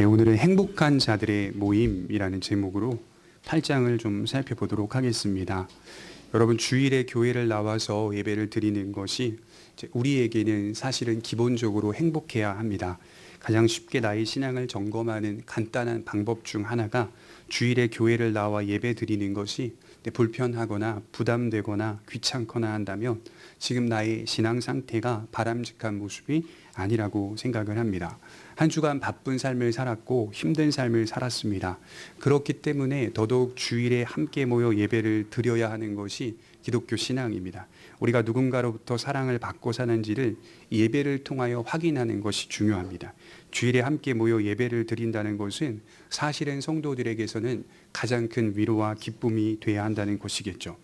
네, 오늘은 행복한 자들의 모임이라는 제목으로 8장을 좀 살펴보도록 하겠습니다. 여러분, 주일에 교회를 나와서 예배를 드리는 것이 우리에게는 사실은 기본적으로 행복해야 합니다. 가장 쉽게 나의 신앙을 점검하는 간단한 방법 중 하나가 주일에 교회를 나와 예배 드리는 것이 불편하거나 부담되거나 귀찮거나 한다면 지금 나의 신앙 상태가 바람직한 모습이 아니라고 생각을 합니다. 한 주간 바쁜 삶을 살았고 힘든 삶을 살았습니다. 그렇기 때문에 더더욱 주일에 함께 모여 예배를 드려야 하는 것이 기독교 신앙입니다. 우리가 누군가로부터 사랑을 받고 사는지를 예배를 통하여 확인하는 것이 중요합니다. 주일에 함께 모여 예배를 드린다는 것은 사실은 성도들에게서는 가장 큰 위로와 기쁨이 돼야 한다는 것이겠죠.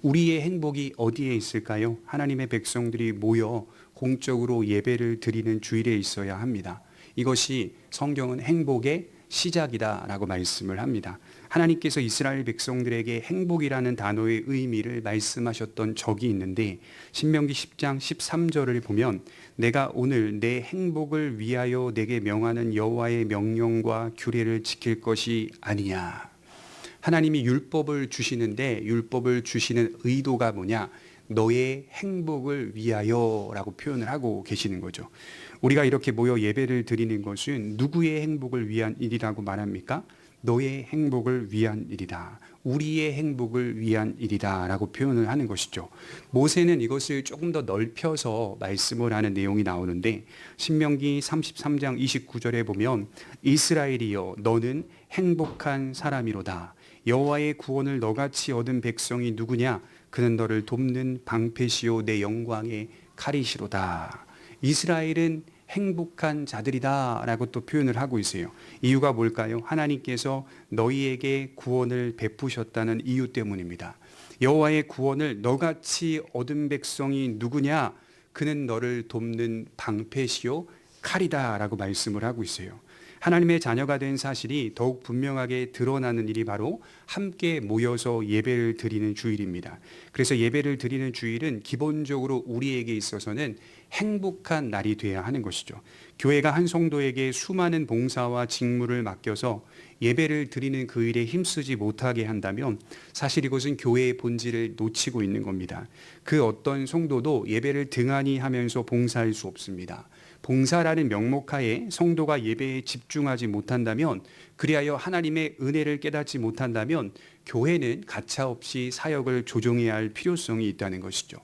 우리의 행복이 어디에 있을까요? 하나님의 백성들이 모여 공적으로 예배를 드리는 주일에 있어야 합니다. 이것이 성경은 행복의 시작이다라고 말씀을 합니다. 하나님께서 이스라엘 백성들에게 행복이라는 단어의 의미를 말씀하셨던 적이 있는데 신명기 10장 13절을 보면 내가 오늘 내 행복을 위하여 내게 명하는 여호와의 명령과 규례를 지킬 것이 아니냐. 하나님이 율법을 주시는데 율법을 주시는 의도가 뭐냐? 너의 행복을 위하여라고 표현을 하고 계시는 거죠. 우리가 이렇게 모여 예배를 드리는 것은 누구의 행복을 위한 일이라고 말합니까? 너의 행복을 위한 일이다. 우리의 행복을 위한 일이다 라고 표현을 하는 것이죠. 모세는 이것을 조금 더 넓혀서 말씀을 하는 내용이 나오는데 신명기 33장 29절에 보면 이스라엘이여 너는 행복한 사람이로다. 여호와의 구원을 너같이 얻은 백성이 누구냐? 그는 너를 돕는 방패시요 내 영광의 칼이시로다. 이스라엘은 행복한 자들이다 라고 또 표현을 하고 있어요. 이유가 뭘까요? 하나님께서 너희에게 구원을 베푸셨다는 이유 때문입니다. 여호와의 구원을 너같이 얻은 백성이 누구냐? 그는 너를 돕는 방패시요 칼이다 라고 말씀을 하고 있어요. 하나님의 자녀가 된 사실이 더욱 분명하게 드러나는 일이 바로 함께 모여서 예배를 드리는 주일입니다. 그래서 예배를 드리는 주일은 기본적으로 우리에게 있어서는 행복한 날이 되어야 하는 것이죠. 교회가 한 성도에게 수많은 봉사와 직무를 맡겨서 예배를 드리는 그 일에 힘쓰지 못하게 한다면 사실 이것은 교회의 본질을 놓치고 있는 겁니다. 그 어떤 성도도 예배를 등한히 하면서 봉사할 수 없습니다. 봉사라는 명목하에 성도가 예배에 집중하지 못한다면, 그리하여 하나님의 은혜를 깨닫지 못한다면 교회는 가차없이 사역을 조정해야 할 필요성이 있다는 것이죠.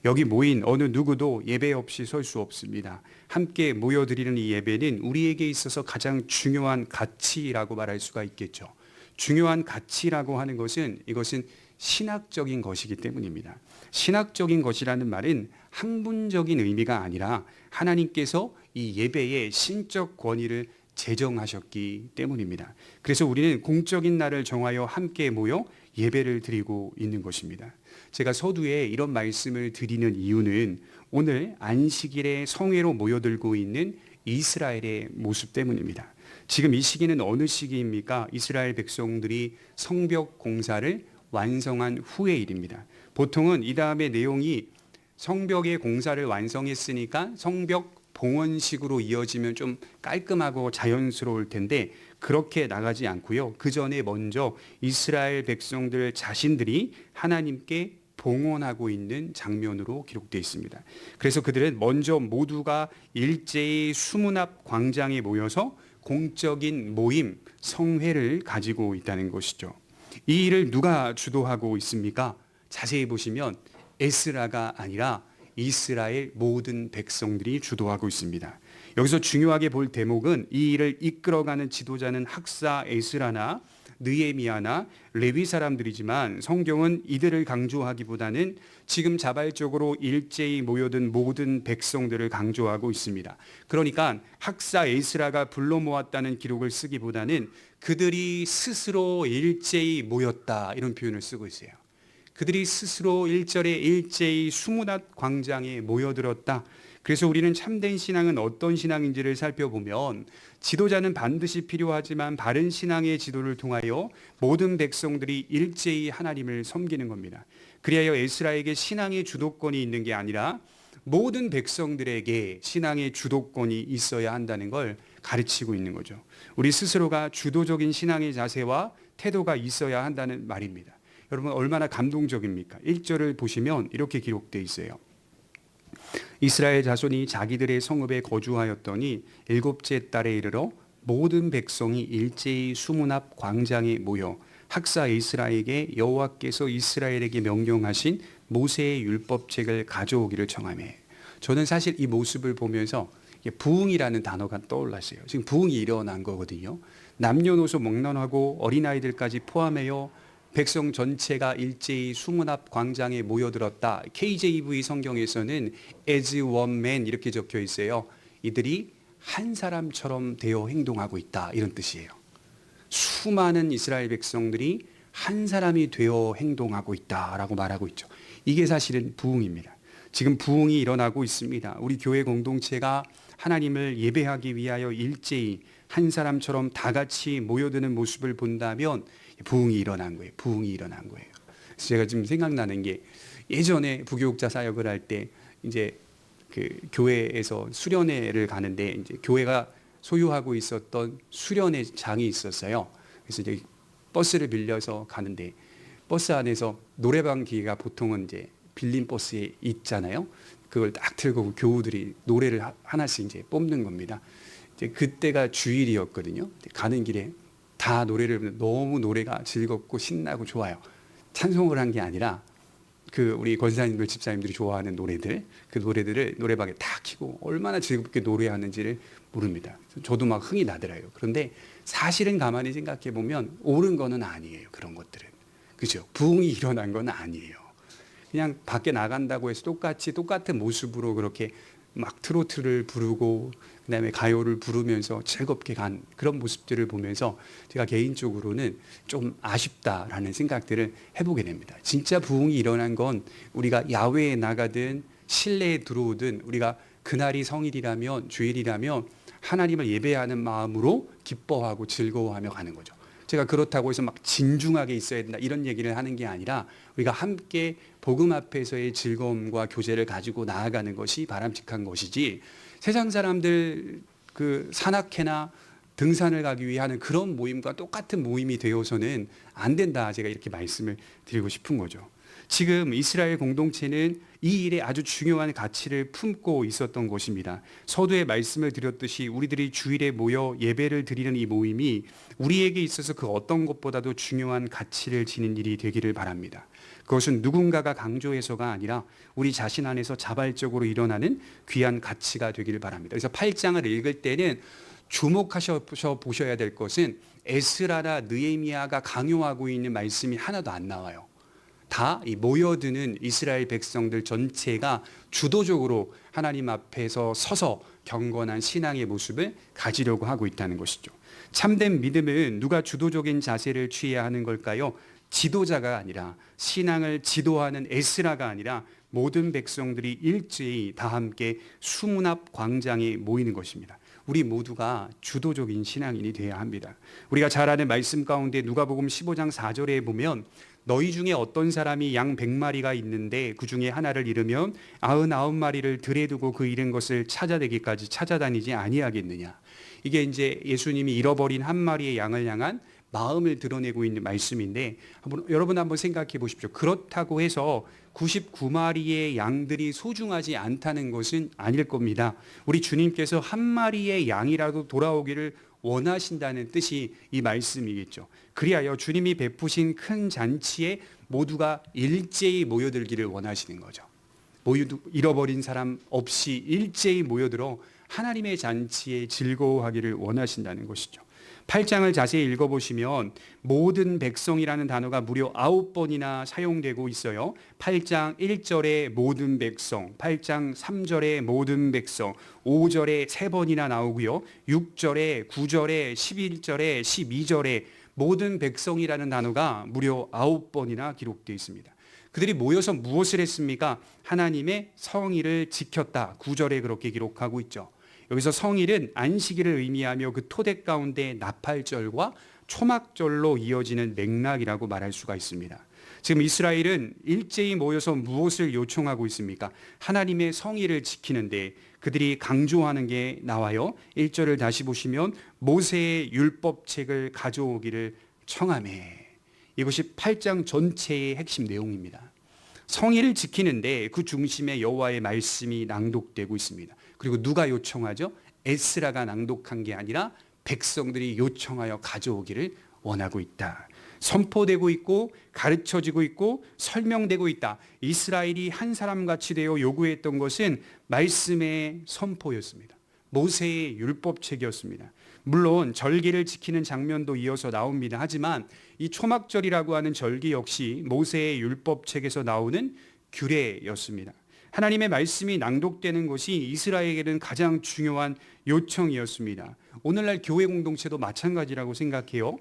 여기 모인 어느 누구도 예배 없이 설 수 없습니다. 함께 모여드리는 이 예배는 우리에게 있어서 가장 중요한 가치라고 말할 수가 있겠죠. 중요한 가치라고 하는 것은 이것은 신학적인 것이기 때문입니다. 신학적인 것이라는 말은 학문적인 의미가 아니라 하나님께서 이 예배의 신적 권위를 제정하셨기 때문입니다. 그래서 우리는 공적인 날을 정하여 함께 모여 예배를 드리고 있는 것입니다. 제가 서두에 이런 말씀을 드리는 이유는 오늘 안식일에 성회로 모여들고 있는 이스라엘의 모습 때문입니다. 지금 이 시기는 어느 시기입니까? 이스라엘 백성들이 성벽 공사를 완성한 후의 일입니다. 보통은 이 다음에 내용이 성벽의 공사를 완성했으니까 성벽 봉헌식으로 이어지면 좀 깔끔하고 자연스러울 텐데 그렇게 나가지 않고요. 그 전에 먼저 이스라엘 백성들 자신들이 하나님께 봉헌하고 있는 장면으로 기록되어 있습니다. 그래서 그들은 먼저 모두가 일제히 수문 앞 광장에 모여서 공적인 모임, 성회를 가지고 있다는 것이죠. 이 일을 누가 주도하고 있습니까? 자세히 보시면 에스라가 아니라 이스라엘 모든 백성들이 주도하고 있습니다. 여기서 중요하게 볼 대목은 이 일을 이끌어가는 지도자는 학사 에스라나 느헤미야나 레위 사람들이지만 성경은 이들을 강조하기보다는 지금 자발적으로 일제히 모여든 모든 백성들을 강조하고 있습니다. 그러니까 학사 에스라가 불러 모았다는 기록을 쓰기보다는 그들이 스스로 일제히 모였다 이런 표현을 쓰고 있어요. 그들이 스스로 1절에 일제히 수문앞 광장에 모여들었다. 그래서 우리는 참된 신앙은 어떤 신앙인지를 살펴보면 지도자는 반드시 필요하지만 바른 신앙의 지도를 통하여 모든 백성들이 일제히 하나님을 섬기는 겁니다. 그리하여 에스라에게 신앙의 주도권이 있는 게 아니라 모든 백성들에게 신앙의 주도권이 있어야 한다는 걸 가르치고 있는 거죠. 우리 스스로가 주도적인 신앙의 자세와 태도가 있어야 한다는 말입니다. 여러분 얼마나 감동적입니까? 1절을 보시면 이렇게 기록되어 있어요. 이스라엘 자손이 자기들의 성읍에 거주하였더니 7째 달에 이르러 모든 백성이 일제히 수문 앞 광장에 모여 학사 에스라에게 여호와께서 이스라엘에게 명령하신 모세의 율법책을 가져오기를 청하매. 저는 사실 이 모습을 보면서 부흥이라는 단어가 떠올랐어요. 지금 부흥이 일어난 거거든요. 남녀노소 멍난하고 어린아이들까지 포함하여 백성 전체가 일제히 수문 앞 광장에 모여들었다. KJV 성경에서는 as one man 이렇게 적혀 있어요. 이들이 한 사람처럼 되어 행동하고 있다, 이런 뜻이에요. 수많은 이스라엘 백성들이 한 사람이 되어 행동하고 있다라고 말하고 있죠. 이게 사실은 부흥입니다. 지금 부흥이 일어나고 있습니다. 우리 교회 공동체가 하나님을 예배하기 위하여 일제히 한 사람처럼 다 같이 모여드는 모습을 본다면 부흥이 일어난 거예요. 부흥이 일어난 거예요. 그래서 제가 지금 생각나는 게, 예전에 부교육자 사역을 할 때 이제 그 교회에서 수련회를 가는데 이제 교회가 소유하고 있었던 수련회장이 있었어요. 그래서 이제 버스를 빌려서 가는데 버스 안에서 노래방 기계가 보통은 이제 빌린 버스에 있잖아요. 그걸 딱 들고 교우들이 노래를 하나씩 이제 뽑는 겁니다. 이제 그때가 주일이었거든요. 가는 길에 다 노래를 부르는데 너무 노래가 즐겁고 신나고 좋아요. 찬송을 한 게 아니라 그 우리 권사님들 집사님들이 좋아하는 노래들, 그 노래들을 노래방에 다 켜고 얼마나 즐겁게 노래하는지를 모릅니다. 저도 막 흥이 나더라고요. 그런데 사실은 가만히 생각해 보면 옳은 거는 아니에요. 그런 것들은. 그죠? 부흥이 일어난 건 아니에요. 그냥 밖에 나간다고 해서 똑같은 모습으로 그렇게 막 트로트를 부르고 그다음에 가요를 부르면서 즐겁게 간 그런 모습들을 보면서 제가 개인적으로는 좀 아쉽다라는 생각들을 해보게 됩니다. 진짜 부흥이 일어난 건 우리가 야외에 나가든 실내에 들어오든 우리가 그날이 성일이라면, 주일이라면 하나님을 예배하는 마음으로 기뻐하고 즐거워하며 가는 거죠. 제가 그렇다고 해서 막 진중하게 있어야 된다 이런 얘기를 하는 게 아니라 우리가 함께 복음 앞에서의 즐거움과 교제를 가지고 나아가는 것이 바람직한 것이지, 세상 사람들 그 산악회나 등산을 가기 위해 하는 그런 모임과 똑같은 모임이 되어서는 안 된다, 제가 이렇게 말씀을 드리고 싶은 거죠. 지금 이스라엘 공동체는 이 일에 아주 중요한 가치를 품고 있었던 것입니다. 서두에 말씀을 드렸듯이 우리들이 주일에 모여 예배를 드리는 이 모임이 우리에게 있어서 그 어떤 것보다도 중요한 가치를 지닌 일이 되기를 바랍니다. 그것은 누군가가 강조해서가 아니라 우리 자신 안에서 자발적으로 일어나는 귀한 가치가 되기를 바랍니다. 그래서 8장을 읽을 때는 주목하셔 보셔야 될 것은 에스라나 느헤미야가 강요하고 있는 말씀이 하나도 안 나와요. 다 이 모여드는 이스라엘 백성들 전체가 주도적으로 하나님 앞에서 서서 경건한 신앙의 모습을 가지려고 하고 있다는 것이죠. 참된 믿음은 누가 주도적인 자세를 취해야 하는 걸까요? 지도자가 아니라, 신앙을 지도하는 에스라가 아니라 모든 백성들이 일제히 다 함께 수문 앞 광장에 모이는 것입니다. 우리 모두가 주도적인 신앙인이 되어야 합니다. 우리가 잘 아는 말씀 가운데 누가복음 15장 4절에 보면 너희 중에 어떤 사람이 양 100마리가 있는데 그 중에 하나를 잃으면 99마리를 들에 두고 그 잃은 것을 찾아내기까지 찾아다니지 아니하겠느냐. 이게 이제 예수님이 잃어버린 한 마리의 양을 향한 마음을 드러내고 있는 말씀인데, 여러분 한번 생각해 보십시오. 그렇다고 해서 99마리의 양들이 소중하지 않다는 것은 아닐 겁니다. 우리 주님께서 한 마리의 양이라도 돌아오기를 원하신다는 뜻이 이 말씀이겠죠. 그리하여 주님이 베푸신 큰 잔치에 모두가 일제히 모여들기를 원하시는 거죠. 잃어버린 사람 없이 일제히 모여들어 하나님의 잔치에 즐거워하기를 원하신다는 것이죠. 8장을 자세히 읽어보시면 모든 백성이라는 단어가 무려 9번이나 사용되고 있어요. 8장 1절에 모든 백성, 8장 3절에 모든 백성, 5절에 3번이나 나오고요. 6절에, 9절에, 11절에, 12절에 모든 백성이라는 단어가 무려 9번이나 기록되어 있습니다. 그들이 모여서 무엇을 했습니까? 하나님의 성일을 지켰다. 9절에 그렇게 기록하고 있죠. 여기서 성일은 안식일을 의미하며 그 토대 가운데 나팔절과 초막절로 이어지는 맥락이라고 말할 수가 있습니다. 지금 이스라엘은 일제히 모여서 무엇을 요청하고 있습니까? 하나님의 성의를 지키는데 그들이 강조하는 게 나와요. 1절을 다시 보시면 모세의 율법책을 가져오기를 청하매. 이것이 8장 전체의 핵심 내용입니다. 성의를 지키는데 그 중심에 여호와의 말씀이 낭독되고 있습니다. 그리고 누가 요청하죠? 에스라가 낭독한 게 아니라 백성들이 요청하여 가져오기를 원하고 있다. 선포되고 있고 가르쳐지고 있고 설명되고 있다. 이스라엘이 한 사람같이 되어 요구했던 것은 말씀의 선포였습니다. 모세의 율법책이었습니다. 물론 절기를 지키는 장면도 이어서 나옵니다. 하지만 이 초막절이라고 하는 절기 역시 모세의 율법책에서 나오는 규례였습니다. 하나님의 말씀이 낭독되는 것이 이스라엘에게는 가장 중요한 요청이었습니다. 오늘날 교회 공동체도 마찬가지라고 생각해요.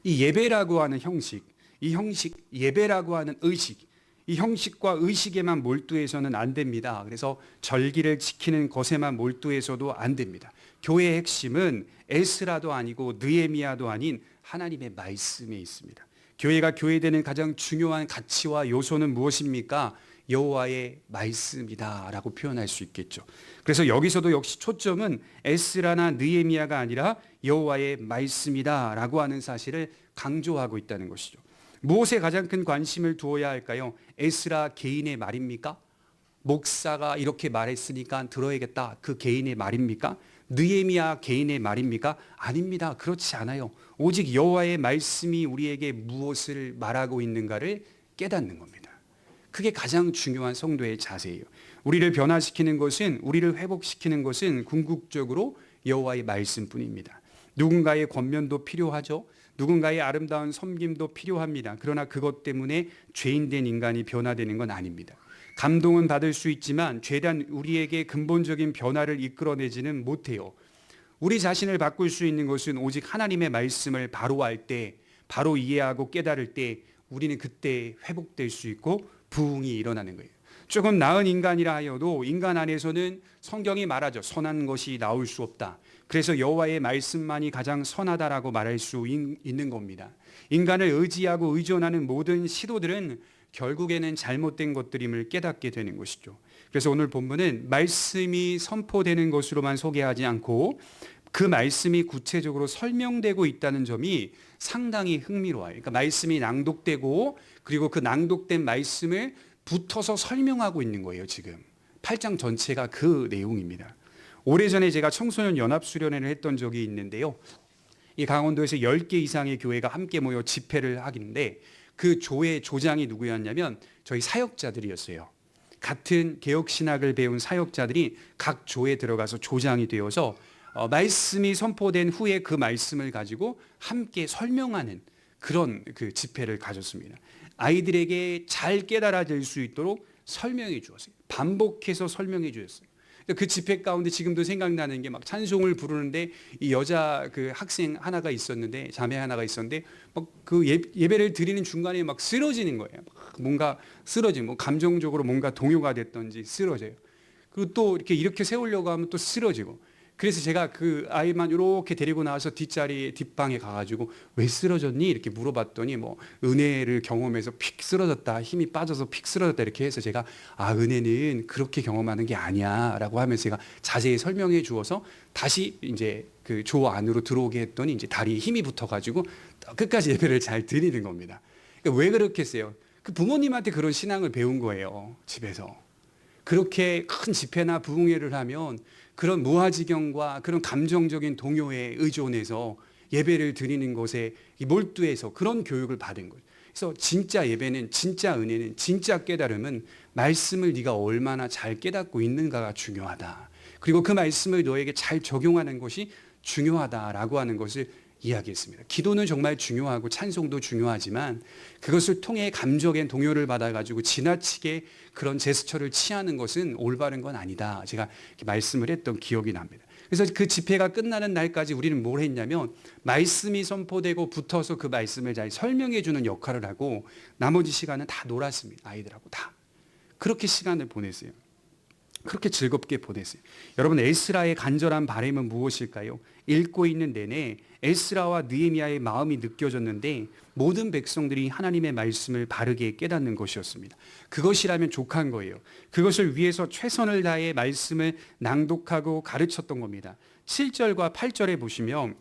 이 예배라고 하는 형식, 이 형식, 예배라고 하는 의식, 이 형식과 의식에만 몰두해서는 안 됩니다. 그래서 절기를 지키는 것에만 몰두해서도 안 됩니다. 교회의 핵심은 에스라도 아니고 느헤미야도 아닌 하나님의 말씀에 있습니다. 교회가 교회되는 가장 중요한 가치와 요소는 무엇입니까? 여호와의 말씀이다라고 표현할 수 있겠죠. 그래서 여기서도 역시 초점은 에스라나 느헤미야가 아니라 여호와의 말씀이다라고 하는 사실을 강조하고 있다는 것이죠. 무엇에 가장 큰 관심을 두어야 할까요? 에스라 개인의 말입니까? 목사가 이렇게 말했으니까 들어야겠다. 그 개인의 말입니까? 느헤미야 개인의 말입니까? 아닙니다. 그렇지 않아요. 오직 여호와의 말씀이 우리에게 무엇을 말하고 있는가를 깨닫는 겁니다. 그게 가장 중요한 성도의 자세예요. 우리를 변화시키는 것은, 우리를 회복시키는 것은 궁극적으로 여호와의 말씀뿐입니다. 누군가의 권면도 필요하죠. 누군가의 아름다운 섬김도 필요합니다. 그러나 그것 때문에 죄인된 인간이 변화되는 건 아닙니다. 감동은 받을 수 있지만 죄단 우리에게 근본적인 변화를 이끌어내지는 못해요. 우리 자신을 바꿀 수 있는 것은 오직 하나님의 말씀을 바로 알 때, 바로 이해하고 깨달을 때 우리는 그때 회복될 수 있고 부흥이 일어나는 거예요. 조금 나은 인간이라 하여도 인간 안에서는 성경이 말하죠. 선한 것이 나올 수 없다. 그래서 여호와의 말씀만이 가장 선하다라고 말할 수 있는 겁니다. 인간을 의지하고 의존하는 모든 시도들은 결국에는 잘못된 것들임을 깨닫게 되는 것이죠. 그래서 오늘 본문은 말씀이 선포되는 것으로만 소개하지 않고 그 말씀이 구체적으로 설명되고 있다는 점이 상당히 흥미로워요. 그러니까 말씀이 낭독되고 그리고 그 낭독된 말씀을 붙어서 설명하고 있는 거예요. 지금 8장 전체가 그 내용입니다. 오래전에 제가 청소년 연합수련회를 했던 적이 있는데요. 이 강원도에서 10개 이상의 교회가 함께 모여 집회를 하는데 그 조의 조장이 누구였냐면 저희 사역자들이었어요. 같은 개혁신학을 배운 사역자들이 각 조에 들어가서 조장이 되어서 말씀이 선포된 후에 그 말씀을 가지고 함께 설명하는 그런 그 집회를 가졌습니다. 아이들에게 잘 깨달아질 수 있도록 설명해 주었어요. 반복해서 설명해 주었어요. 그 집회 가운데 지금도 생각나는 게 막 찬송을 부르는데 이 여자 그 학생 하나가 있었는데 자매 하나가 있었는데 막 그 예배를 드리는 중간에 막 쓰러지는 거예요. 막 뭔가 쓰러지고 뭐 감정적으로 뭔가 동요가 됐던지 쓰러져요. 그리고 또 이렇게 세우려고 하면 또 쓰러지고. 그래서 제가 그 아이만 이렇게 데리고 나와서 뒷방에 가가지고 왜 쓰러졌니? 이렇게 물어봤더니 뭐 은혜를 경험해서 픽 쓰러졌다. 힘이 빠져서 픽 쓰러졌다. 이렇게 해서 제가 은혜는 그렇게 경험하는 게 아니야. 라고 하면서 제가 자세히 설명해 주어서 다시 이제 그 조 안으로 들어오게 했더니 이제 다리에 힘이 붙어가지고 끝까지 예배를 잘 드리는 겁니다. 그러니까 왜 그렇겠어요? 그 부모님한테 그런 신앙을 배운 거예요. 집에서. 그렇게 큰 집회나 부흥회를 하면 그런 무아지경과 그런 감정적인 동요에 의존해서 예배를 드리는 것에 몰두해서 그런 교육을 받은 거예요. 그래서 진짜 예배는, 진짜 은혜는, 진짜 깨달음은 말씀을 네가 얼마나 잘 깨닫고 있는가가 중요하다. 그리고 그 말씀을 너에게 잘 적용하는 것이 중요하다라고 하는 것을 이야기했습니다. 기도는 정말 중요하고 찬송도 중요하지만 그것을 통해 감정의 동요를 받아가지고 지나치게 그런 제스처를 취하는 것은 올바른 건 아니다. 제가 이렇게 말씀을 했던 기억이 납니다. 그래서 그 집회가 끝나는 날까지 우리는 뭘 했냐면 말씀이 선포되고 붙어서 그 말씀을 잘 설명해 주는 역할을 하고 나머지 시간은 다 놀았습니다. 아이들하고 다. 그렇게 시간을 보냈어요. 그렇게 즐겁게 보냈어요. 여러분, 에스라의 간절한 바람은 무엇일까요? 읽고 있는 내내 에스라와 느헤미야의 마음이 느껴졌는데 모든 백성들이 하나님의 말씀을 바르게 깨닫는 것이었습니다. 그것이라면 족한 거예요. 그것을 위해서 최선을 다해 말씀을 낭독하고 가르쳤던 겁니다. 7절과 8절에 보시면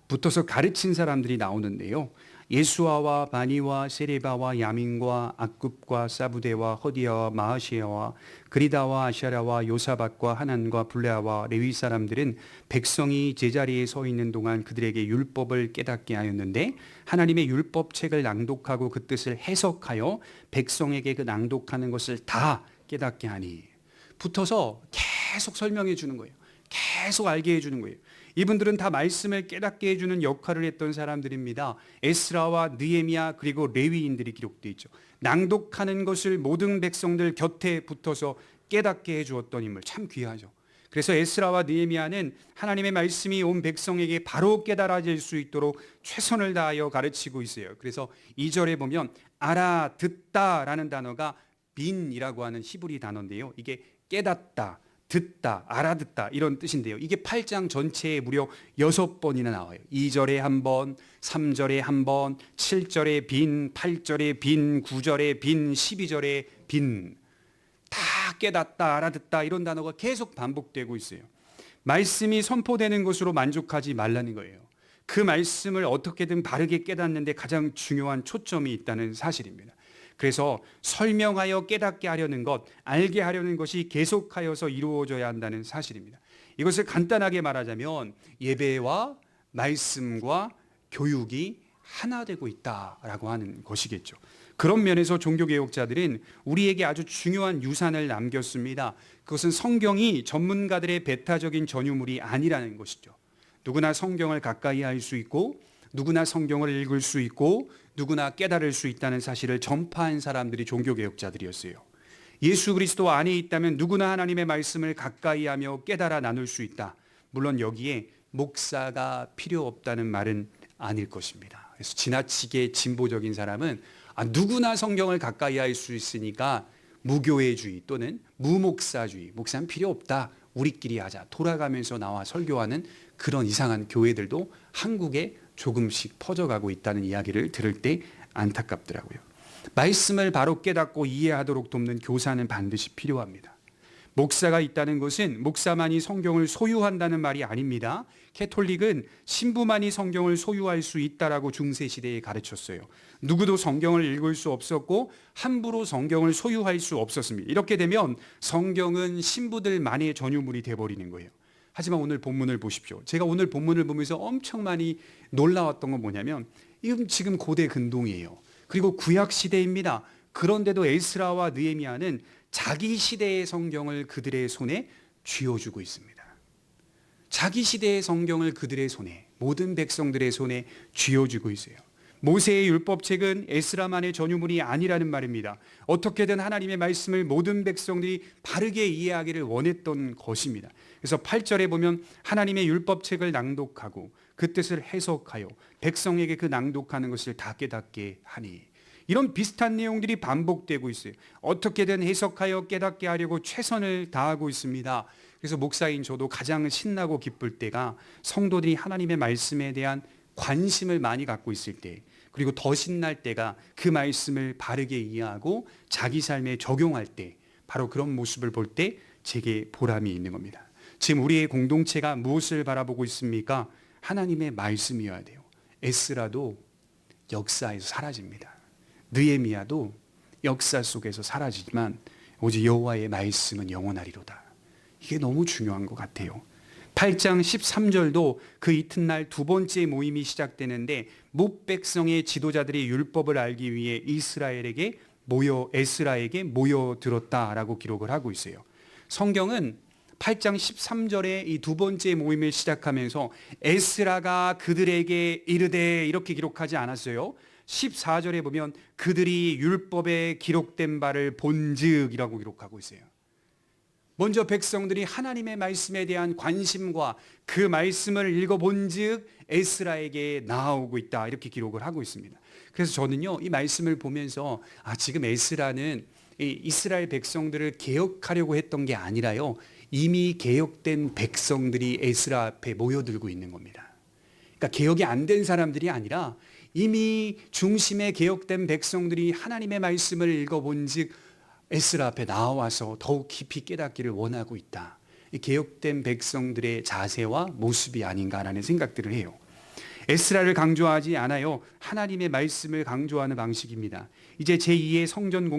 붙어서 가르친 사람들이 나오는데요. 예수아와 바니와 세레바와 야민과 악굽과 사부데와 허디야와 마하시야와 그리다와 아샤라와 요사밧과 하난과 블레아와 레위 사람들은 백성이 제자리에 서 있는 동안 그들에게 율법을 깨닫게 하였는데 하나님의 율법책을 낭독하고 그 뜻을 해석하여 백성에게 그 낭독하는 것을 다 깨닫게 하니. 붙어서 계속 설명해 주는 거예요. 계속 알게 해주는 거예요. 이분들은 다 말씀을 깨닫게 해주는 역할을 했던 사람들입니다. 에스라와 느헤미야 그리고 레위인들이 기록되어 있죠. 낭독하는 것을 모든 백성들 곁에 붙어서 깨닫게 해주었던 인물, 참 귀하죠. 그래서 에스라와 느헤미야는 하나님의 말씀이 온 백성에게 바로 깨달아질 수 있도록 최선을 다하여 가르치고 있어요. 그래서 2절에 보면 알아듣다라는 단어가 빈이라고 하는 히브리 단어인데요. 이게 깨닫다, 듣다, 알아듣다 이런 뜻인데요. 이게 8장 전체에 무려 6번이나 나와요. 2절에 한 번, 3절에 한 번, 7절에 빈, 8절에 빈, 9절에 빈, 12절에 빈. 다 깨닫다, 알아듣다 이런 단어가 계속 반복되고 있어요. 말씀이 선포되는 것으로 만족하지 말라는 거예요. 그 말씀을 어떻게든 바르게 깨닫는데 가장 중요한 초점이 있다는 사실입니다. 그래서 설명하여 깨닫게 하려는 것, 알게 하려는 것이 계속하여서 이루어져야 한다는 사실입니다. 이것을 간단하게 말하자면 예배와 말씀과 교육이 하나 되고 있다라고 하는 것이겠죠. 그런 면에서 종교개혁자들은 우리에게 아주 중요한 유산을 남겼습니다. 그것은 성경이 전문가들의 배타적인 전유물이 아니라는 것이죠. 누구나 성경을 가까이 할 수 있고 누구나 성경을 읽을 수 있고 누구나 깨달을 수 있다는 사실을 전파한 사람들이 종교개혁자들이었어요. 예수 그리스도 안에 있다면 누구나 하나님의 말씀을 가까이 하며 깨달아 나눌 수 있다. 물론 여기에 목사가 필요 없다는 말은 아닐 것입니다. 그래서 지나치게 진보적인 사람은 누구나 성경을 가까이 할 수 있으니까 무교회주의 또는 무목사주의, 목사는 필요 없다. 우리끼리 하자. 돌아가면서 나와 설교하는 그런 이상한 교회들도 한국에 조금씩 퍼져가고 있다는 이야기를 들을 때 안타깝더라고요. 말씀을 바로 깨닫고 이해하도록 돕는 교사는 반드시 필요합니다. 목사가 있다는 것은 목사만이 성경을 소유한다는 말이 아닙니다. 캐톨릭은 신부만이 성경을 소유할 수 있다라고 중세시대에 가르쳤어요. 누구도 성경을 읽을 수 없었고 함부로 성경을 소유할 수 없었습니다. 이렇게 되면 성경은 신부들만의 전유물이 되어버리는 거예요. 하지만 오늘 본문을 보십시오. 제가 오늘 본문을 보면서 엄청 많이 놀라웠던 건 뭐냐면 이건 지금 고대 근동이에요. 그리고 구약 시대입니다. 그런데도 에스라와 느헤미야는 자기 시대의 성경을 그들의 손에 쥐어주고 있습니다. 자기 시대의 성경을 그들의 손에, 모든 백성들의 손에 쥐어주고 있어요. 모세의 율법책은 에스라만의 전유물이 아니라는 말입니다. 어떻게든 하나님의 말씀을 모든 백성들이 바르게 이해하기를 원했던 것입니다. 그래서 8절에 보면 하나님의 율법책을 낭독하고 그 뜻을 해석하여 백성에게 그 낭독하는 것을 다 깨닫게 하니, 이런 비슷한 내용들이 반복되고 있어요. 어떻게든 해석하여 깨닫게 하려고 최선을 다하고 있습니다. 그래서 목사인 저도 가장 신나고 기쁠 때가 성도들이 하나님의 말씀에 대한 관심을 많이 갖고 있을 때, 그리고 더 신날 때가 그 말씀을 바르게 이해하고 자기 삶에 적용할 때, 바로 그런 모습을 볼 때 제게 보람이 있는 겁니다. 지금 우리의 공동체가 무엇을 바라보고 있습니까? 하나님의 말씀이어야 돼요. 에스라도 역사에서 사라집니다. 느헤미야도 역사 속에서 사라지지만 오직 여호와의 말씀은 영원하리로다. 이게 너무 중요한 것 같아요. 8장 13절도 그 이튿날 두 번째 모임이 시작되는데 뭇백성의 지도자들이 율법을 알기 위해 에스라에게 모여들었다라고 기록을 하고 있어요. 성경은 8장 13절에 이 두 번째 모임을 시작하면서 에스라가 그들에게 이르되 이렇게 기록하지 않았어요. 14절에 보면 그들이 율법에 기록된 바를 본즉이라고 기록하고 있어요. 먼저 백성들이 하나님의 말씀에 대한 관심과 그 말씀을 읽어본즉 에스라에게 나아오고 있다, 이렇게 기록을 하고 있습니다. 그래서 저는요 이 말씀을 보면서 지금 에스라는 이 이스라엘 백성들을 개혁하려고 했던 게 아니라요, 이미 개혁된 백성들이 에스라 앞에 모여들고 있는 겁니다. 그러니까 개혁이 안 된 사람들이 아니라 이미 중심에 개혁된 백성들이 하나님의 말씀을 읽어본즉 에스라 앞에 나와서 더욱 깊이 깨닫기를 원하고 있다. 개혁된 백성들의 자세와 모습이 아닌가라는 생각들을 해요. 에스라를 강조하지 않아요. 하나님의 말씀을 강조하는 방식입니다. 이제 제2의 성전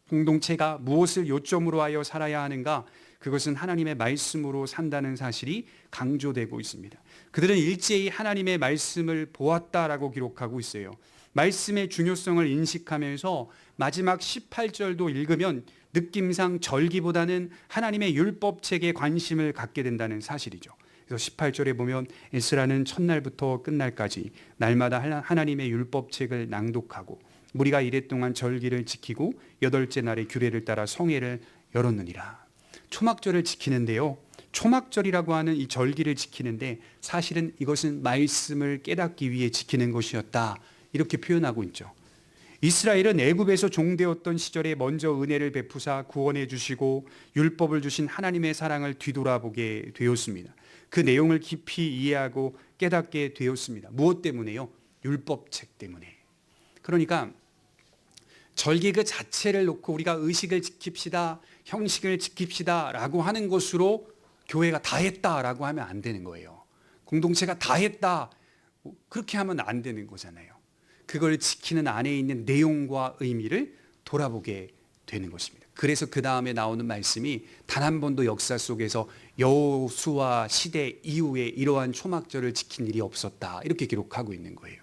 공동체가 무엇을 요점으로 하여 살아야 하는가? 그것은 하나님의 말씀으로 산다는 사실이 강조되고 있습니다. 그들은 일제히 하나님의 말씀을 보았다라고 기록하고 있어요. 말씀의 중요성을 인식하면서 마지막 18절도 읽으면 느낌상 절기보다는 하나님의 율법책에 관심을 갖게 된다는 사실이죠. 그래서 18절에 보면 에스라는 첫날부터 끝날까지 날마다 하나님의 율법책을 낭독하고 무리가 이랫동안 절기를 지키고 여덟째 날에 규례를 따라 성회를 열었느니라. 초막절을 지키는데요, 초막절이라고 하는 이 절기를 지키는데 사실은 이것은 말씀을 깨닫기 위해 지키는 것이었다, 이렇게 표현하고 있죠. 이스라엘은 애굽에서 종되었던 시절에 먼저 은혜를 베푸사 구원해 주시고 율법을 주신 하나님의 사랑을 뒤돌아보게 되었습니다. 그 내용을 깊이 이해하고 깨닫게 되었습니다. 무엇 때문에요? 율법책 때문에. 그러니까 절기 그 자체를 놓고 우리가 의식을 지킵시다, 형식을 지킵시다 라고 하는 것으로 교회가 다 했다라고 하면 안 되는 거예요. 공동체가 다 했다, 그렇게 하면 안 되는 거잖아요. 그걸 지키는 안에 있는 내용과 의미를 돌아보게 되는 것입니다. 그래서 그 다음에 나오는 말씀이 단 한 번도 역사 속에서 여호수아 시대 이후에 이러한 초막절을 지킨 일이 없었다, 이렇게 기록하고 있는 거예요.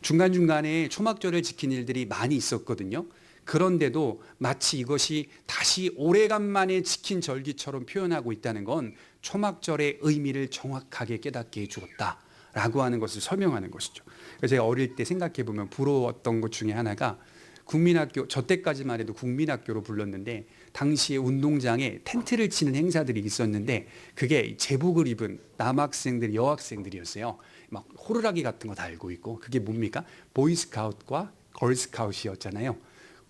중간중간에 초막절을 지킨 일들이 많이 있었거든요. 그런데도 마치 이것이 다시 오래간만에 지킨 절기처럼 표현하고 있다는 건 초막절의 의미를 정확하게 깨닫게 해주었다라고 하는 것을 설명하는 것이죠. 그래서 제가 어릴 때 생각해 보면 부러웠던 것 중에 하나가, 국민학교, 저 때까지만 해도 국민학교로 불렀는데 당시에 운동장에 텐트를 치는 행사들이 있었는데 그게 제복을 입은 남학생들, 여학생들이었어요. 막 호루라기 같은 거 달고 있고, 그게 뭡니까? 보이스카웃과 걸스카웃이었잖아요.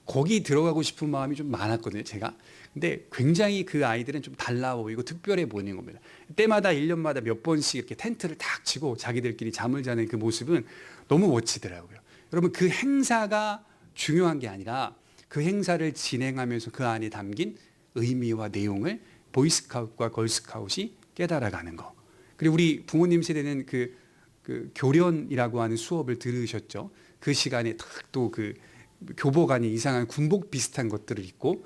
거기 들어가고 싶은 마음이 좀 많았거든요, 제가. 근데 굉장히 그 아이들은 좀 달라 보이고 특별해 보이는 겁니다. 때마다 1년마다 몇 번씩 이렇게 텐트를 탁 치고 자기들끼리 잠을 자는 그 모습은 너무 멋지더라고요. 여러분, 그 행사가 중요한 게 아니라 그 행사를 진행하면서 그 안에 담긴 의미와 내용을 보이스카웃과 걸스카웃이 깨달아가는 거. 그리고 우리 부모님 세대는 그 교련이라고 하는 수업을 들으셨죠. 그 시간에 또 그 교복 안에 이상한 군복 비슷한 것들을 입고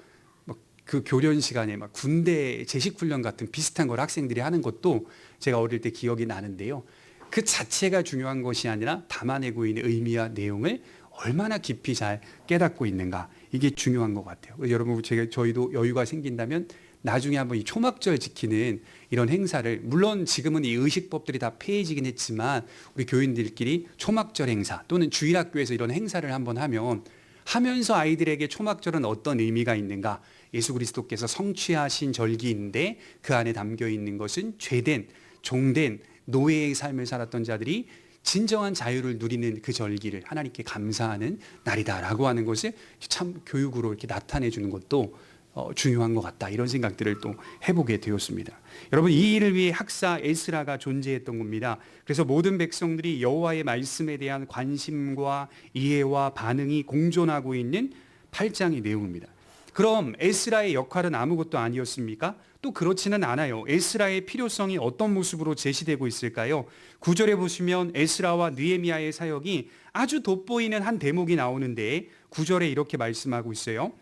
그 교련 시간에 막 군대 제식훈련 같은 비슷한 걸 학생들이 하는 것도 제가 어릴 때 기억이 나는데요. 그 자체가 중요한 것이 아니라 담아내고 있는 의미와 내용을 얼마나 깊이 잘 깨닫고 있는가, 이게 중요한 것 같아요. 여러분, 저희도 여유가 생긴다면 나중에 한번 이 초막절 지키는 이런 행사를, 물론 지금은 이 의식법들이 다 폐해지긴 했지만 우리 교인들끼리 초막절 행사 또는 주일학교에서 이런 행사를 한번 하면서 아이들에게 초막절은 어떤 의미가 있는가, 예수 그리스도께서 성취하신 절기인데 그 안에 담겨 있는 것은 죄된, 종된 노예의 삶을 살았던 자들이 진정한 자유를 누리는 그 절기를 하나님께 감사하는 날이다라고 하는 것을 참 교육으로 이렇게 나타내 주는 것도 중요한 것 같다, 이런 생각들을 또 해보게 되었습니다. 여러분, 이 일을 위해 학사 에스라가 존재했던 겁니다. 그래서 모든 백성들이 여호와의 말씀에 대한 관심과 이해와 반응이 공존하고 있는 8장의 내용입니다. 그럼 에스라의 역할은 아무것도 아니었습니까? 또 그렇지는 않아요. 에스라의 필요성이 어떤 모습으로 제시되고 있을까요? 9절에 보시면 에스라와 느헤미야의 사역이 아주 돋보이는 한 대목이 나오는데 9절에 이렇게 말씀하고 있어요.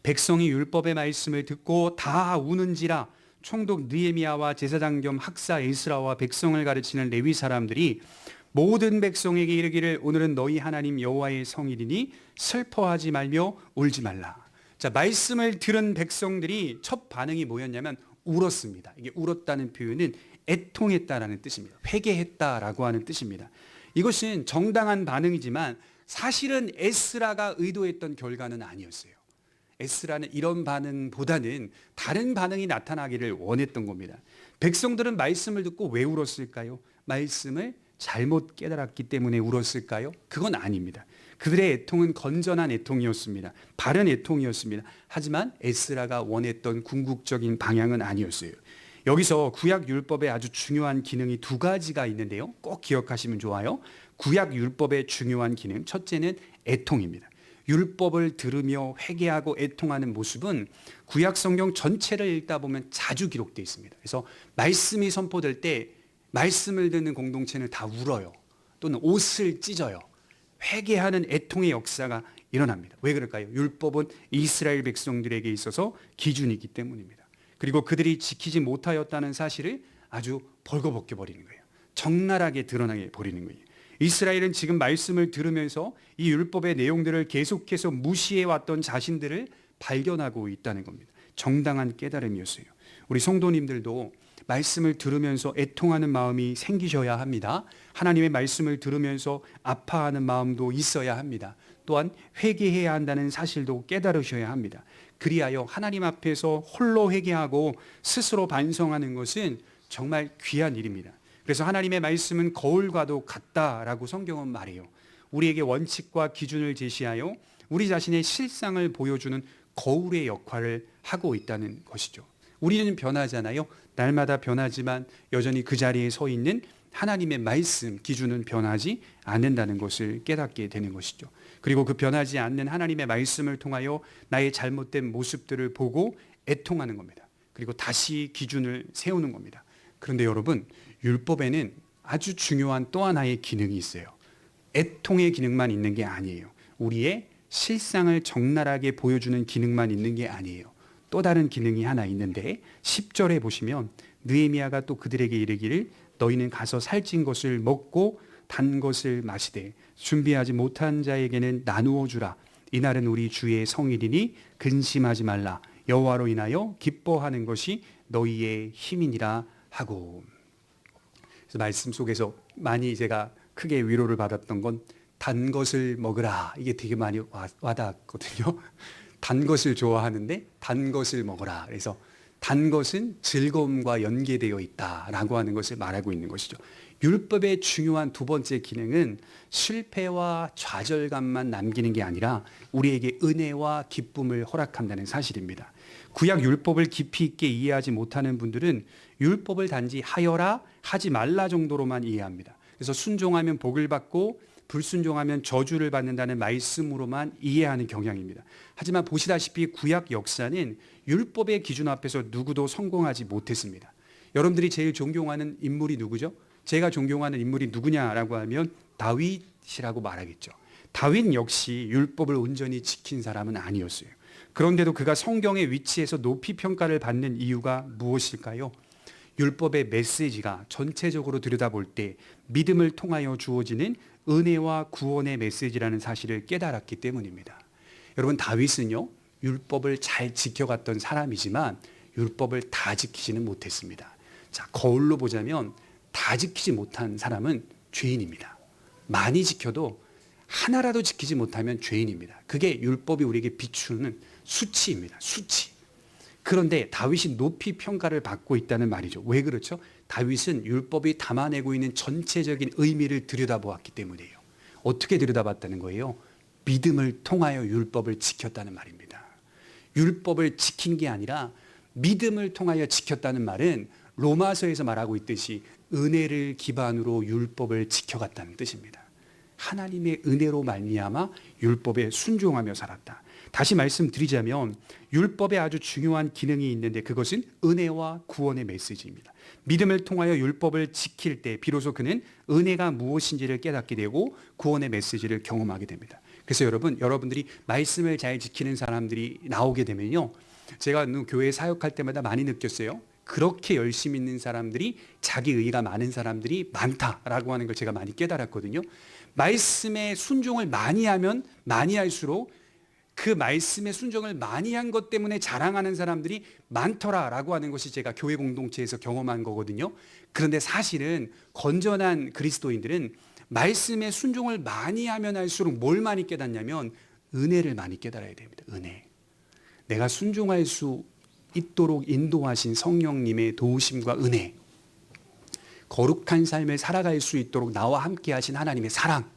백성이 율법의 말씀을 듣고 다 우는지라. 총독 느헤미야와 제사장 겸 학사 에스라와 백성을 가르치는 레위 사람들이 모든 백성에게 이르기를 오늘은 너희 하나님 여호와의 성일이니 슬퍼하지 말며 울지 말라. 자, 말씀을 들은 백성들이 첫 반응이 뭐였냐면 울었습니다. 이게 울었다는 표현은 애통했다라는 뜻입니다. 회개했다라고 하는 뜻입니다. 이것은 정당한 반응이지만 사실은 에스라가 의도했던 결과는 아니었어요. 에스라는 이런 반응보다는 다른 반응이 나타나기를 원했던 겁니다. 백성들은 말씀을 듣고 왜 울었을까요? 말씀을 잘못 깨달았기 때문에 울었을까요? 그건 아닙니다. 그들의 애통은 건전한 애통이었습니다. 바른 애통이었습니다. 하지만 에스라가 원했던 궁극적인 방향은 아니었어요. 여기서 구약 율법에 아주 중요한 기능이 두 가지가 있는데요. 꼭 기억하시면 좋아요. 구약 율법의 중요한 기능, 첫째는 애통입니다. 율법을 들으며 회개하고 애통하는 모습은 구약 성경 전체를 읽다 보면 자주 기록되어 있습니다. 그래서 말씀이 선포될 때 말씀을 듣는 공동체는 다 울어요. 또는 옷을 찢어요. 회개하는 애통의 역사가 일어납니다. 왜 그럴까요? 율법은 이스라엘 백성들에게 있어서 기준이기 때문입니다. 그리고 그들이 지키지 못하였다는 사실을 아주 벌거벗겨 버리는 거예요. 적나라하게 드러나게 버리는 거예요. 이스라엘은 지금 말씀을 들으면서 이 율법의 내용들을 계속해서 무시해왔던 자신들을 발견하고 있다는 겁니다. 정당한 깨달음이었어요. 우리 성도님들도 말씀을 들으면서 애통하는 마음이 생기셔야 합니다. 하나님의 말씀을 들으면서 아파하는 마음도 있어야 합니다. 또한 회개해야 한다는 사실도 깨달으셔야 합니다. 그리하여 하나님 앞에서 홀로 회개하고 스스로 반성하는 것은 정말 귀한 일입니다. 그래서 하나님의 말씀은 거울과도 같다라고 성경은 말해요. 우리에게 원칙과 기준을 제시하여 우리 자신의 실상을 보여주는 거울의 역할을 하고 있다는 것이죠. 우리는 변하잖아요. 날마다 변하지만 여전히 그 자리에 서 있는 하나님의 말씀 기준은 변하지 않는다는 것을 깨닫게 되는 것이죠. 그리고 그 변하지 않는 하나님의 말씀을 통하여 나의 잘못된 모습들을 보고 애통하는 겁니다. 그리고 다시 기준을 세우는 겁니다. 그런데 여러분, 율법에는 아주 중요한 또 하나의 기능이 있어요. 애통의 기능만 있는 게 아니에요. 우리의 실상을 적나라하게 보여주는 기능만 있는 게 아니에요. 또 다른 기능이 하나 있는데 10절에 보시면 느헤미야가 또 그들에게 이르기를 너희는 가서 살찐 것을 먹고 단 것을 마시되 준비하지 못한 자에게는 나누어 주라. 이날은 우리 주의 성일이니 근심하지 말라. 여호와로 인하여 기뻐하는 것이 너희의 힘이니라 하고. 그래서 말씀 속에서 많이 제가 크게 위로를 받았던 건 단 것을 먹으라. 이게 되게 많이 와닿았거든요. 단 것을 좋아하는데 단 것을 먹어라. 그래서 단 것은 즐거움과 연계되어 있다라고 하는 것을 말하고 있는 것이죠. 율법의 중요한 두 번째 기능은 실패와 좌절감만 남기는 게 아니라 우리에게 은혜와 기쁨을 허락한다는 사실입니다. 구약 율법을 깊이 있게 이해하지 못하는 분들은 율법을 단지 하여라 하지 말라 정도로만 이해합니다. 그래서 순종하면 복을 받고 불순종하면 저주를 받는다는 말씀으로만 이해하는 경향입니다. 하지만 보시다시피 구약 역사는 율법의 기준 앞에서 누구도 성공하지 못했습니다. 여러분들이 제일 존경하는 인물이 누구죠? 제가 존경하는 인물이 누구냐라고 하면 다윗이라고 말하겠죠. 다윗 역시 율법을 온전히 지킨 사람은 아니었어요. 그런데도 그가 성경의 위치에서 높이 평가를 받는 이유가 무엇일까요? 율법의 메시지가 전체적으로 들여다볼 때 믿음을 통하여 주어지는 은혜와 구원의 메시지라는 사실을 깨달았기 때문입니다. 여러분, 다윗은요, 율법을 잘 지켜갔던 사람이지만 율법을 다 지키지는 못했습니다. 자, 거울로 보자면 다 지키지 못한 사람은 죄인입니다. 많이 지켜도 하나라도 지키지 못하면 죄인입니다. 그게 율법이 우리에게 비추는 수치입니다. 수치. 그런데 다윗이 높이 평가를 받고 있다는 말이죠. 왜 그렇죠? 다윗은 율법이 담아내고 있는 전체적인 의미를 들여다보았기 때문이에요. 어떻게 들여다봤다는 거예요? 믿음을 통하여 율법을 지켰다는 말입니다. 율법을 지킨 게 아니라 믿음을 통하여 지켰다는 말은 로마서에서 말하고 있듯이 은혜를 기반으로 율법을 지켜갔다는 뜻입니다. 하나님의 은혜로 말미암아 율법에 순종하며 살았다. 다시 말씀드리자면 율법에 아주 중요한 기능이 있는데 그것은 은혜와 구원의 메시지입니다. 믿음을 통하여 율법을 지킬 때 비로소 그는 은혜가 무엇인지를 깨닫게 되고 구원의 메시지를 경험하게 됩니다. 그래서 여러분들이 말씀을 잘 지키는 사람들이 나오게 되면요, 제가 교회 사역할 때마다 많이 느꼈어요. 그렇게 열심히 있는 사람들이 자기 의의가 많은 사람들이 많다라고 하는 걸 제가 많이 깨달았거든요. 말씀에 순종을 많이 하면 많이 할수록 그 말씀에 순종을 많이 한 것 때문에 자랑하는 사람들이 많더라라고 하는 것이 제가 교회 공동체에서 경험한 거거든요. 그런데 사실은 건전한 그리스도인들은 말씀에 순종을 많이 하면 할수록 뭘 많이 깨닫냐면 은혜를 많이 깨달아야 됩니다. 은혜. 내가 순종할 수 있도록 인도하신 성령님의 도우심과 은혜, 거룩한 삶을 살아갈 수 있도록 나와 함께 하신 하나님의 사랑,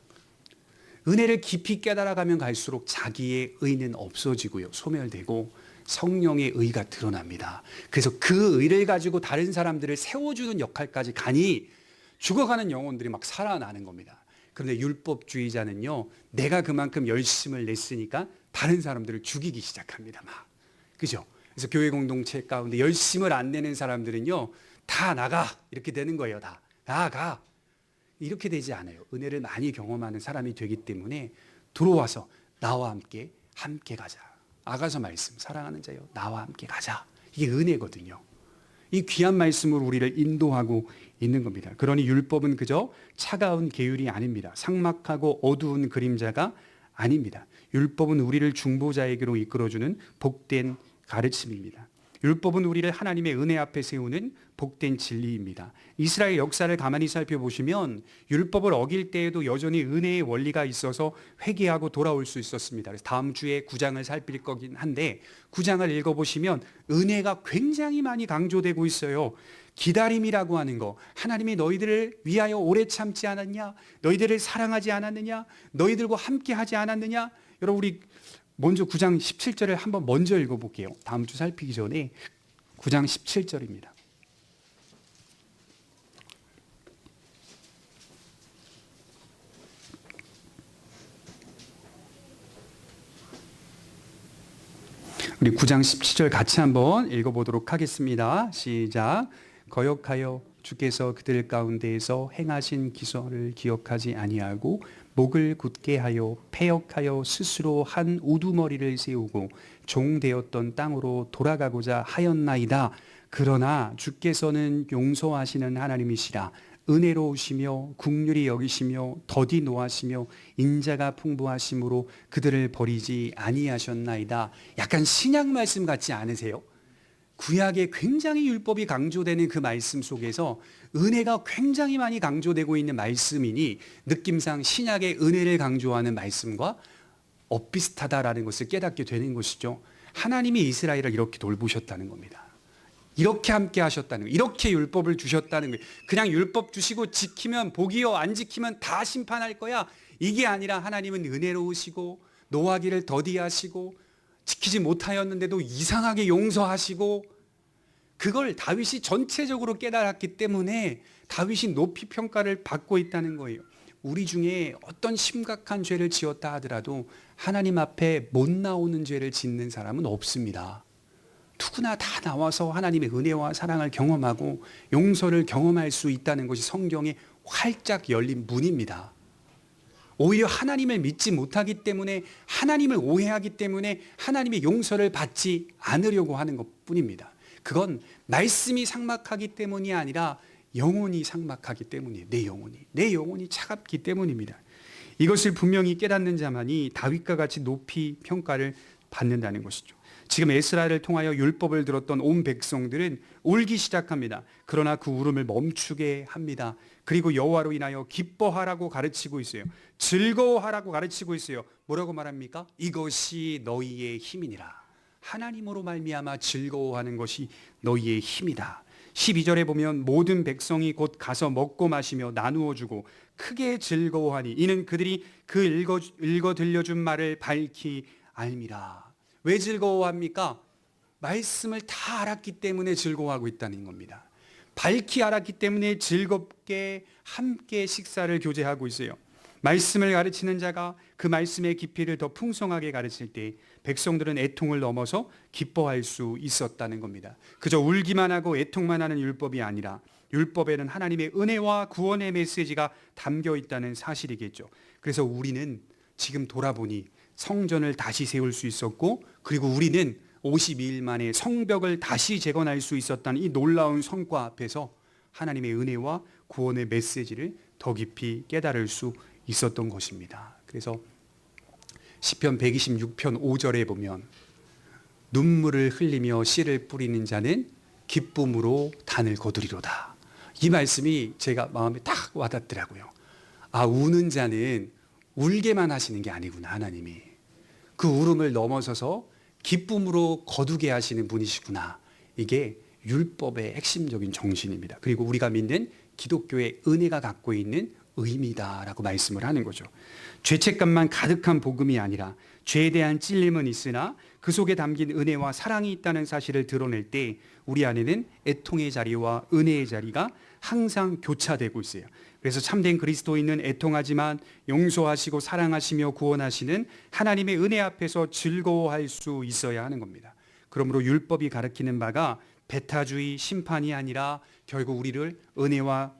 은혜를 깊이 깨달아가면 갈수록 자기의 의는 없어지고요. 소멸되고 성령의 의가 드러납니다. 그래서 그 의를 가지고 다른 사람들을 세워주는 역할까지 가니 죽어가는 영혼들이 막 살아나는 겁니다. 그런데 율법주의자는요, 내가 그만큼 열심을 냈으니까 다른 사람들을 죽이기 시작합니다. 막. 그죠? 그래서 교회 공동체 가운데 열심을 안 내는 사람들은요, 다 나가. 이렇게 되는 거예요. 다. 나가. 이렇게 되지 않아요. 은혜를 많이 경험하는 사람이 되기 때문에 들어와서 나와 함께 가자. 아가서 말씀, 사랑하는 자여, 나와 함께 가자. 이게 은혜거든요. 이 귀한 말씀으로 우리를 인도하고 있는 겁니다. 그러니 율법은 그저 차가운 계율이 아닙니다. 삭막하고 어두운 그림자가 아닙니다. 율법은 우리를 중보자에게로 이끌어주는 복된 가르침입니다. 율법은 우리를 하나님의 은혜 앞에 세우는 복된 진리입니다. 이스라엘 역사를 가만히 살펴보시면 율법을 어길 때에도 여전히 은혜의 원리가 있어서 회개하고 돌아올 수 있었습니다. 그래서 다음 주에 9장을 살필 거긴 한데 9장을 읽어보시면 은혜가 굉장히 많이 강조되고 있어요. 기다림이라고 하는 거, 하나님이 너희들을 위하여 오래 참지 않았냐? 너희들을 사랑하지 않았느냐? 너희들과 함께 하지 않았느냐? 여러분, 우리 먼저 9장 17절을 한번 먼저 읽어볼게요. 다음 주 살피기 전에 9장 17절입니다. 우리 9장 17절 같이 한번 읽어보도록 하겠습니다. 시작. 거역하여 주께서 그들 가운데에서 행하신 기설을 기억하지 아니하고 목을 굳게 하여 패역하여 스스로 한 우두머리를 세우고 종되었던 땅으로 돌아가고자 하였나이다. 그러나 주께서는 용서하시는 하나님이시라. 은혜로우시며 긍휼히 여기시며 더디 노하시며 인자가 풍부하심으로 그들을 버리지 아니하셨나이다. 약간 신약 말씀 같지 않으세요? 구약에 굉장히 율법이 강조되는 그 말씀 속에서 은혜가 굉장히 많이 강조되고 있는 말씀이니 느낌상 신약의 은혜를 강조하는 말씀과 엇비슷하다라는 것을 깨닫게 되는 것이죠. 하나님이 이스라엘을 이렇게 돌보셨다는 겁니다. 이렇게 함께 하셨다는 거예요. 이렇게 율법을 주셨다는 거예요. 그냥 율법 주시고 지키면 복이요, 안 지키면 다 심판할 거야. 이게 아니라 하나님은 은혜로우시고 노하기를 더디하시고 지키지 못하였는데도 이상하게 용서하시고, 그걸 다윗이 전체적으로 깨달았기 때문에 다윗이 높이 평가를 받고 있다는 거예요. 우리 중에 어떤 심각한 죄를 지었다 하더라도 하나님 앞에 못 나오는 죄를 짓는 사람은 없습니다. 누구나 다 나와서 하나님의 은혜와 사랑을 경험하고 용서를 경험할 수 있다는 것이 성경에 활짝 열린 문입니다. 오히려 하나님을 믿지 못하기 때문에, 하나님을 오해하기 때문에 하나님의 용서를 받지 않으려고 하는 것뿐입니다. 그건 말씀이 삭막하기 때문이 아니라 영혼이 삭막하기 때문이에요. 내 영혼이 차갑기 때문입니다. 이것을 분명히 깨닫는 자만이 다윗과 같이 높이 평가를 받는다는 것이죠. 지금 에스라를 통하여 율법을 들었던 온 백성들은 울기 시작합니다. 그러나 그 울음을 멈추게 합니다. 그리고 여호와로 인하여 기뻐하라고 가르치고 있어요. 즐거워하라고 가르치고 있어요. 뭐라고 말합니까? 이것이 너희의 힘이니라. 하나님으로 말미암아 즐거워하는 것이 너희의 힘이다. 12절에 보면 모든 백성이 곧 가서 먹고 마시며 나누어 주고 크게 즐거워하니 이는 그들이 그 읽어 들려준 말을 밝히 알미라. 왜 즐거워합니까? 말씀을 다 알았기 때문에 즐거워하고 있다는 겁니다. 밝히 알았기 때문에 즐겁게 함께 식사를 교제하고 있어요. 말씀을 가르치는 자가 그 말씀의 깊이를 더 풍성하게 가르칠 때 백성들은 애통을 넘어서 기뻐할 수 있었다는 겁니다. 그저 울기만 하고 애통만 하는 율법이 아니라 율법에는 하나님의 은혜와 구원의 메시지가 담겨 있다는 사실이겠죠. 그래서 우리는 지금 돌아보니 성전을 다시 세울 수 있었고, 그리고 우리는 52일 만에 성벽을 다시 재건할 수 있었다는 이 놀라운 성과 앞에서 하나님의 은혜와 구원의 메시지를 더 깊이 깨달을 수 있었던 것입니다. 그래서 시편 126편 5절에 보면 눈물을 흘리며 씨를 뿌리는 자는 기쁨으로 단을 거두리로다. 이 말씀이 제가 마음에 딱 와닿더라고요. 아, 우는 자는 울게만 하시는 게 아니구나. 하나님이 그 울음을 넘어서서 기쁨으로 거두게 하시는 분이시구나. 이게 율법의 핵심적인 정신입니다. 그리고 우리가 믿는 기독교의 은혜가 갖고 있는 의미다라고 말씀을 하는 거죠. 죄책감만 가득한 복음이 아니라 죄에 대한 찔림은 있으나 그 속에 담긴 은혜와 사랑이 있다는 사실을 드러낼 때 우리 안에는 애통의 자리와 은혜의 자리가 항상 교차되고 있어요. 그래서 참된 그리스도인은 애통하지만 용서하시고 사랑하시며 구원하시는 하나님의 은혜 앞에서 즐거워할 수 있어야 하는 겁니다. 그러므로 율법이 가르치는 바가 배타주의 심판이 아니라 결국 우리를 은혜와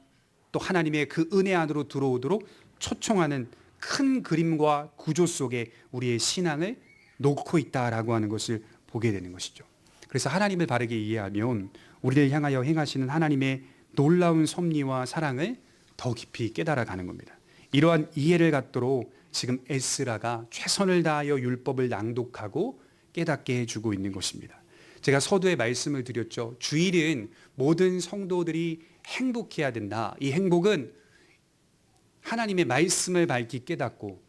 또 하나님의 그 은혜 안으로 들어오도록 초청하는 큰 그림과 구조 속에 우리의 신앙을 놓고 있다라고 하는 것을 보게 되는 것이죠. 그래서 하나님을 바르게 이해하면 우리를 향하여 행하시는 하나님의 놀라운 섭리와 사랑을 더 깊이 깨달아가는 겁니다. 이러한 이해를 갖도록 지금 에스라가 최선을 다하여 율법을 낭독하고 깨닫게 해주고 있는 것입니다. 제가 서두에 말씀을 드렸죠. 주일은 모든 성도들이 행복해야 된다. 이 행복은 하나님의 말씀을 밝히 깨닫고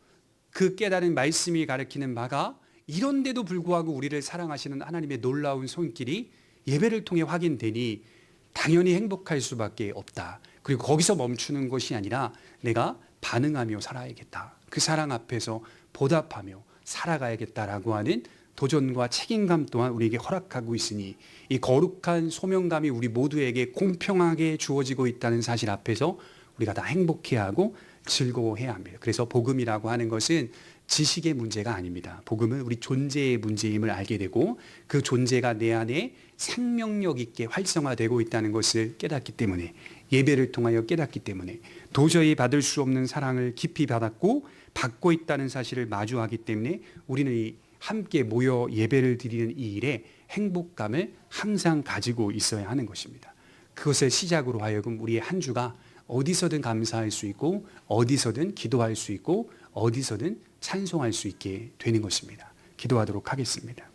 그 깨달은 말씀이 가르치는 바가 이런데도 불구하고 우리를 사랑하시는 하나님의 놀라운 손길이 예배를 통해 확인되니 당연히 행복할 수밖에 없다. 그리고 거기서 멈추는 것이 아니라 내가 반응하며 살아야겠다. 그 사랑 앞에서 보답하며 살아가야겠다라고 하는 도전과 책임감 또한 우리에게 허락하고 있으니 이 거룩한 소명감이 우리 모두에게 공평하게 주어지고 있다는 사실 앞에서 우리가 다 행복해하고 즐거워해야 합니다. 그래서 복음이라고 하는 것은 지식의 문제가 아닙니다. 복음은 우리 존재의 문제임을 알게 되고 그 존재가 내 안에 생명력 있게 활성화되고 있다는 것을 깨닫기 때문에, 예배를 통하여 깨닫기 때문에, 도저히 받을 수 없는 사랑을 깊이 받았고 받고 있다는 사실을 마주하기 때문에 우리는 함께 모여 예배를 드리는 이 일에 행복감을 항상 가지고 있어야 하는 것입니다. 그것을 시작으로 하여금 우리의 한 주가 어디서든 감사할 수 있고 어디서든 기도할 수 있고 어디서든 찬송할 수 있게 되는 것입니다. 기도하도록 하겠습니다.